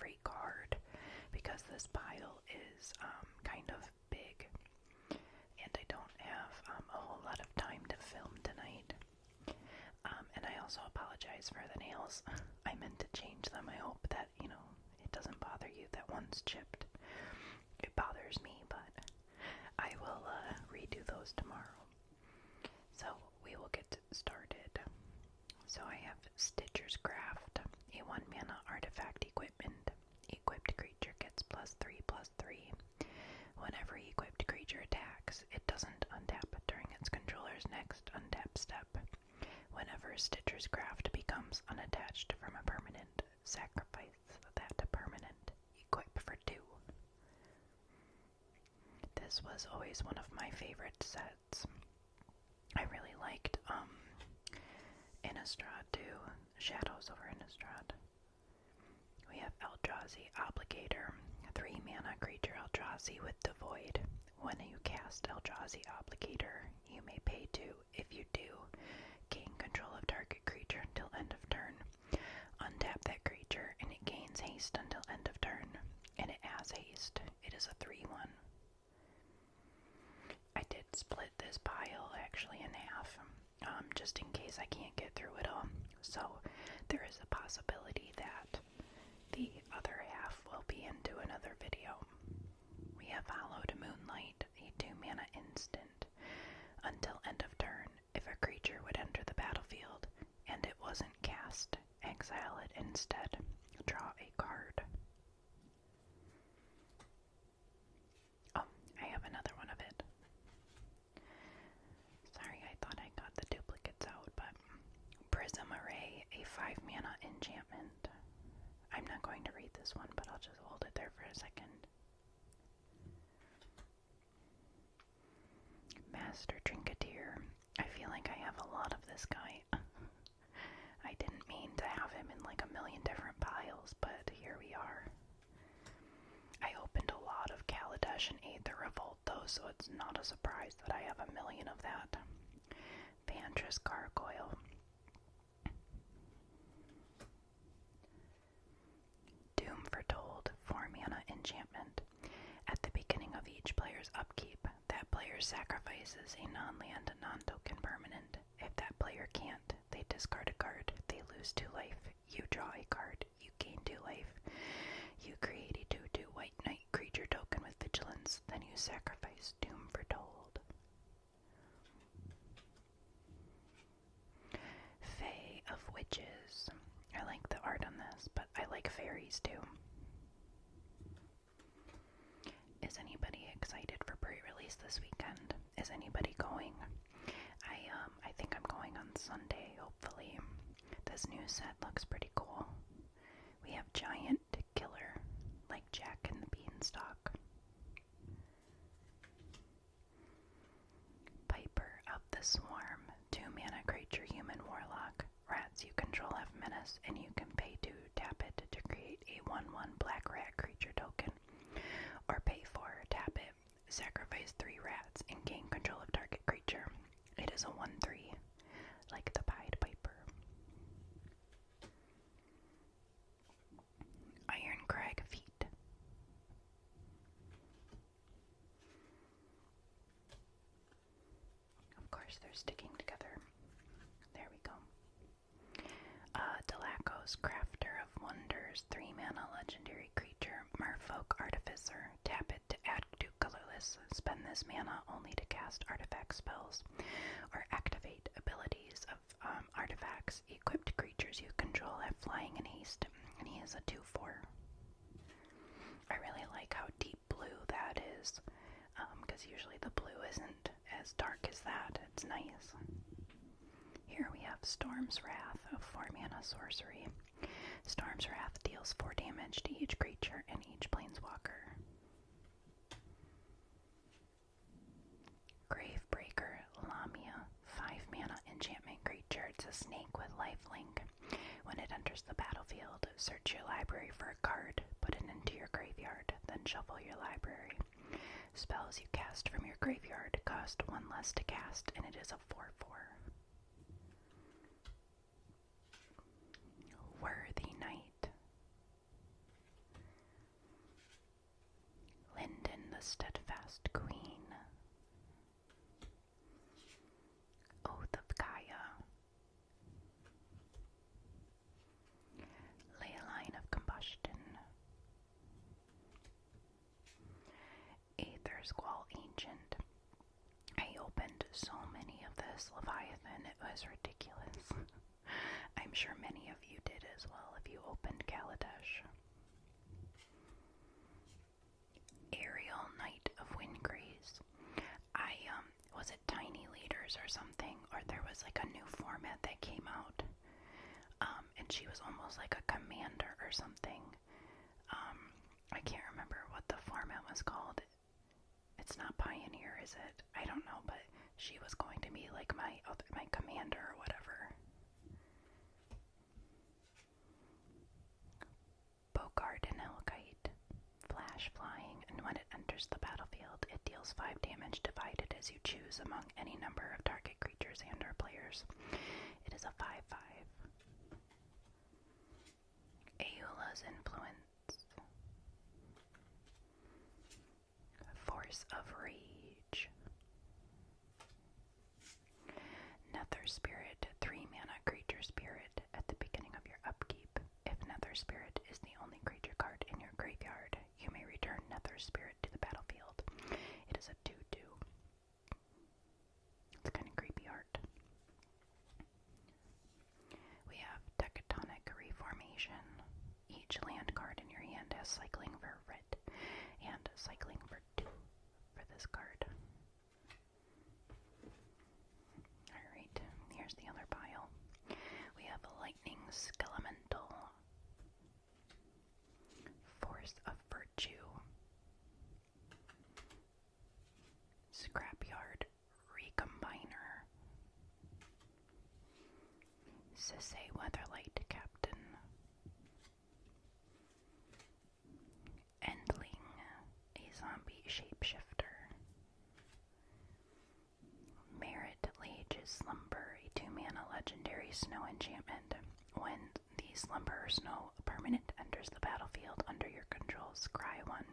every card because this pile is kind of big and I don't have a whole lot of time to film tonight. And I also apologize for the nails. I meant to change them. I hope that, it doesn't bother you that one's chipped. It bothers me, but I will redo those tomorrow. So we will get started. So I have Stitcher's Craft, a 1-mana artifact equipment. Equipped creature gets +3/+3. Whenever equipped creature attacks, it doesn't untap during its controller's next untap step. Whenever Stitcher's Craft becomes unattached from a permanent, sacrifice that permanent. Equip for 2. This was always one of my favorite sets. I really liked Innistrad too. Shadows over Innistrad. We have Eldrazi Obligator. 3-mana creature Eldrazi with Devoid. When you cast Eldrazi Obligator, you may pay 2. If you do, gain control of target creature until end of turn. Untap that creature and it gains haste until end of turn. And it has haste. It is a 3/1. I did split this pile actually in half, just in case I can't get through it all. So there is a possibility that the other half will be into another video. We have Hallowed Moonlight, a 2-mana instant. Until end of turn, if a creature would enter the battlefield and it wasn't cast, exile it instead. Draw a card. Oh, I have another one of it. Sorry, I thought I got the duplicates out, but Prism Array, a 5-mana enchantment. I'm not going to read this one, but I'll just hold it there for a second. Master Trinketeer. I feel like I have a lot of this guy. I didn't mean to have him in like a million different piles, but here we are. I opened a lot of Kaladesh and Aether Revolt though, so it's not a surprise that I have a million of that. Vantress Gargoyle. Doom Foretold, 4-mana enchantment. At the beginning of each player's upkeep, that player sacrifices a non-land, non-token permanent. If that player can't, they discard a card. They lose 2 life. You draw a card. You gain 2 life. You create a 2/2 white knight creature token with vigilance. Then you sacrifice Doom Foretold. Fae of Witches. I like the art on this, but I like fairies too. Is anybody excited for pre-release this weekend? Is anybody going? I think I'm going on Sunday, hopefully. This new set looks pretty cool. We have Giant Killer, like Jack and the Beanstalk. Piper of the Swarm, 2-mana creature human warlock. Rats you control have menace, and you can pay to tap it to create a 1/1 black rat creature token. Or pay 4, tap it, sacrifice 3 rats, and gain control of target creature. It is a 1/3, like the Pied Piper. Ironcrag Feet. Of course, they're sticking together. There we go. Delacos, Crafter of Wonders, 3-mana legendary creature, Merfolk Artificer. Tap it to add 2 colorless. Spend this mana only to cast artifact spells or activate abilities of artifacts. Equipped creatures you control have flying and haste, and he is a 2/4. I really like how deep blue that is, because usually the blue isn't as dark as that. It's nice. Here we have Storm's Wrath, a 4-mana sorcery. Storm's Wrath deals 4 damage to each creature and each planeswalker. Gravebreaker Lamia, 5-mana enchantment creature. It's a snake with lifelink. When it enters the battlefield, search your library for a card, put it into your graveyard, then shuffle your library. Spells you cast from your graveyard cost 1 less to cast, and it is a 4/4. Worthy Knight. Steadfast Queen. Oath of Gaia. Ley Line of Combustion. Aether Squall Ancient. I opened so many of this Leviathan, it was ridiculous. I'm sure many of you did as well if you opened Kaladesh. Aerial Knight of Windgraze. Was it Tiny Leaders or something, or there was like a new format that came out, and she was almost like a commander or something. I can't remember what the format was called. It's not Pioneer, is it? I don't know, but she was going to be like my commander or whatever. Bogart and Helgite. Flash flying, and when it enters the battlefield, it deals 5 damage divided as you choose among any number of target creatures and or players. It is a 5/5. Aeola's Influence. Force of Rage. Nether Spirit, 3 mana creature spirit. At the beginning of your upkeep, if Nether Spirit is the only creature card in your graveyard, you may return Nether Spirit to the battlefield. It is a 2/2. It's kind of creepy art. We have Tectonic Reformation. Each land card in your hand has cycling for red and cycling for 2 for this card. Alright, here's the other pile. We have a Lightning Skelemental. Force of Virtue. Scrapyard Recombiner. Sisay Weatherlight Captain. Endling, a zombie shapeshifter. Merit Lage's Slumber, a 2-mana legendary snow enchantment. When the Slumber or Snow permanent enters the battlefield under your control, scry 1.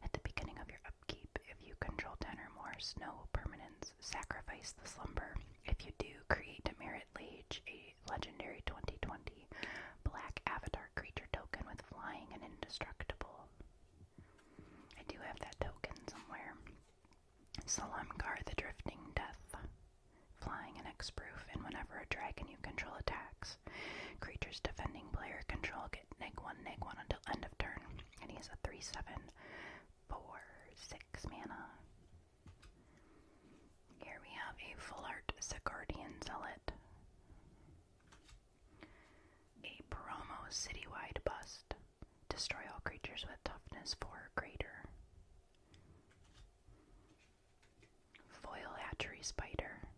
At the beginning of your upkeep, if you control 10 or more snow permanents, sacrifice the Slumber. If you do, create a Merit Lage, a legendary 2020 black avatar creature token with flying and indestructible. I do have that token somewhere. Salamgar the Drifting Death. Flying and X-proof, and whenever a dragon you control attacks, creatures defending player control get -1/-1 until end of turn. And he is a 3/7 for 6 mana. Here we have a full art Sigardian Zealot. A promo citywide bust. Destroy all creatures with toughness 4 or greater. Foil Hatchery Spider.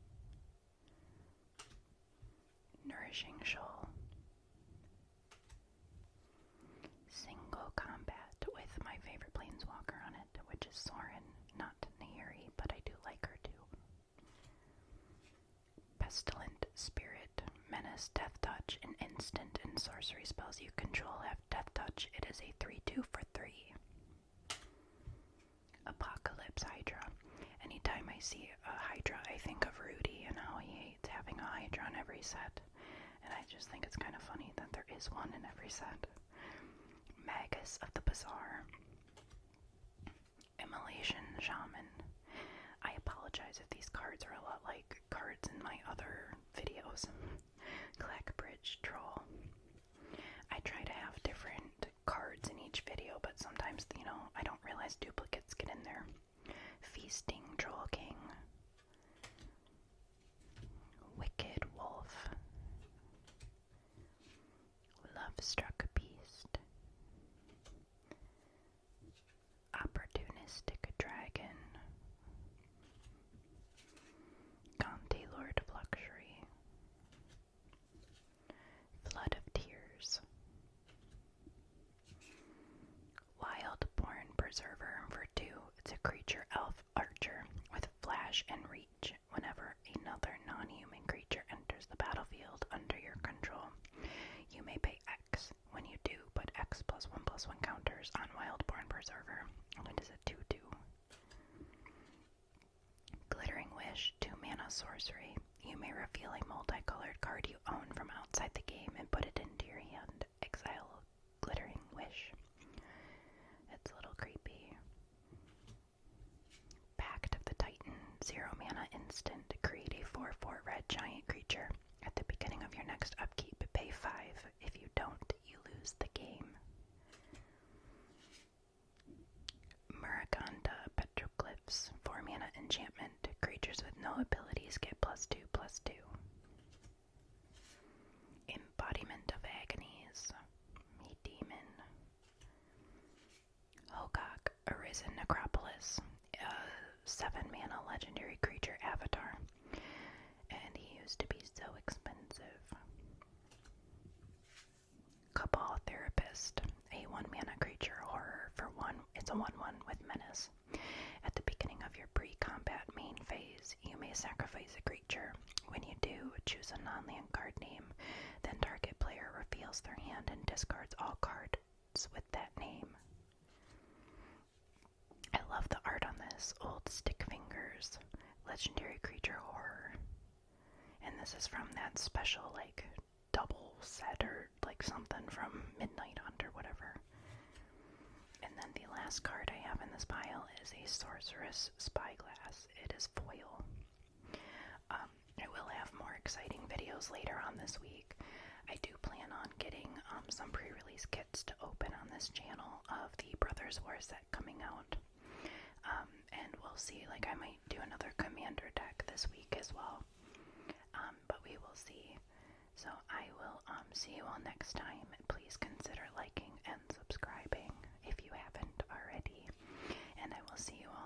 Nourishing Shoal. Single combat with my favorite planeswalker on it, which is Sorin, not Nahiri, but I do like her too. Pestilent Spirit. Menace Death Touch. An instant and sorcery spells you control have Death Touch. It is a 3/2 for 3. Apocalypse Hydra. Anytime I see a Hydra, I think of Rudy and how he hates having a Hydra in every set. And I just think it's kind of funny that there is one in every set. Magus of the Bazaar. Immolation Shaman. I apologize if these cards are a lot like cards in my other videos. Clackbridge Troll. I try to have different cards in each video, but sometimes, I don't realize duplicates get in there. Feasting Troll King. Wicked Wolf. Love-Struck Beast. Opportunistic Dragon. Gonti Lord of Luxury. Flood of Tears. Wildborn Preserver for 2. It's a creature elf archer with flash and reach. Whenever another non-human creature enters the battlefield under your control, you may pay X. When you do, put X +1/+1 counters on Wildborn Preserver. And it is a 2/2. mana sorcery. You may reveal a multicolored card you own from outside the game and put it into your hand. Exile Glittering Wish. It's a little creepy. Pact of the Titan. 0 mana instant. Create a 4/4 red giant creature. At the beginning of your next upkeep, pay 5. If you don't, you lose the game. Muraganda Petroglyphs. 4 mana enchantment. Creatures with no abilities get +2/+2. Embodiment of Agonies. Me Demon. Hogak, Arisen Necropolis. 7 mana legendary creature avatar. And he used to be so expensive. Cabal Therapist. A 1 mana creature horror for 1. It's a 1/1 with menace. At the beginning of your pre-combat main phase, you may sacrifice a creature. When you do, choose a non-land card name. Then target player reveals their hand and discards all cards with that name. I love the art on this. Old Stick Fingers. Legendary creature horror. And this is from that special, like, double set or, like, something from Midnight Hunt or whatever. And then the last card I have in this pile is a Sorceress Spyglass. It is foil. I will have more exciting videos later on this week. I do plan on getting some pre-release kits to open on this channel of the Brothers War set coming out. And we'll see, like, I might do another Commander deck this week as well. But we will see. So I will see you all next time. Please consider liking and subscribing if you haven't already. And I will see you all